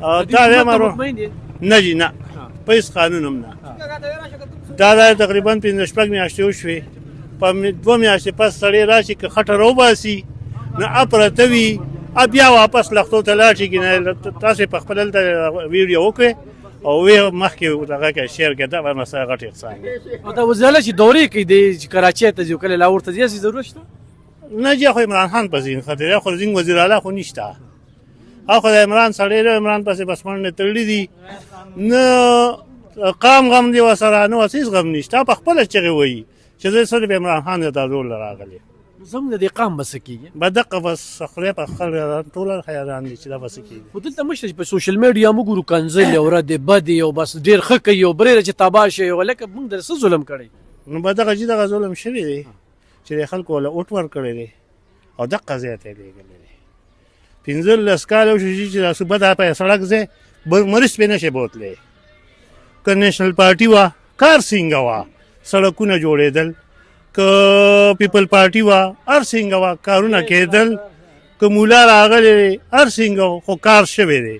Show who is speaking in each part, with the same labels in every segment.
Speaker 1: دا وایم نه جي نه په هېڅ قانون هم نه دا تقریبا 15 میاشتې وشوې په 2 میاشتې پس سړی راشي که خټه راوباسي نه پرته وي بیا واپس لښتو ته لاړ شي که تاسې په خپل هلته ویډیو وکړئ او وی مخکې دغه کې شیر کې دا به مسله غټ احسان دی
Speaker 2: او دا وزیرله چې دورې کوي دی چې کراچۍ ته ځي او کله لاهور ته ځي هسې ضرورت شته
Speaker 1: نه جي خو عمران خان په ځین خاطر خو زینګ وزیر اعلی خو نشته او خو د عمران سړی دی عمران پسې بس منډې تړلي دي نه قام غم دی ورسره نه اوس هېڅ غم نشته په خپله چغې وایي چې زه صرف عمران خان د دا رول راغلی
Speaker 2: زموږ د دې قام به څه کېږي
Speaker 1: به دقه بس خدای په خلک ټول حیران دي چې دا به څه کېږي
Speaker 2: خو دلته مشته چې په سوشل میډیا موږ ګورو کنځلې او ردې بدې او بس ډېر ښه کوي او برېره چې تباه شي او لکه موږ در څه ظلم کړی
Speaker 1: نو به دغه دغه ظلم شوی دی چې د خلکو له اوټ ورکړی دی او دقه ځای ته یې لېږلی دی 15 کاله وشو چې دا صوبه دا په سړک ځای مریض پرې نشي بوتلی که نیشنل پارټي وه کار څنګه وه سړکونه جوړېدل که پیپل پارټي وه هر څنګه وه کارونه کېدل که مولا راغلی هر څنګه خو کار شوی دی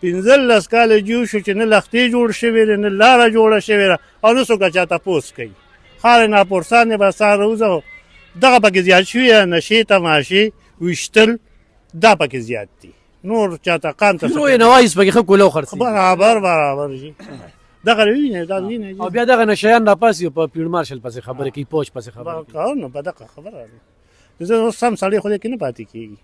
Speaker 1: 15 کاله جو شو چې نه لښتې جوړ شوی دی نه لاره جوړه شوې ده او نه څوک چا تپوس کوي خارې ناپرسانې به سهار روزه دغه پکې زیات شوي نشې تماشې ویشتل دا پکې زیات دي نور چاته قام ته
Speaker 2: نو یې نوایس پکې ښه کوله وخرڅي
Speaker 1: برابر شي دغه وینې دا وینې
Speaker 2: او بیا دغه نشیان راپاسي په پیډ مارشل پسې خبرې کوي پوج پسې خبرې
Speaker 1: کوي نو په دغه خبره ده زه اوس سم سړی خو دې کې نه پاتې کېږي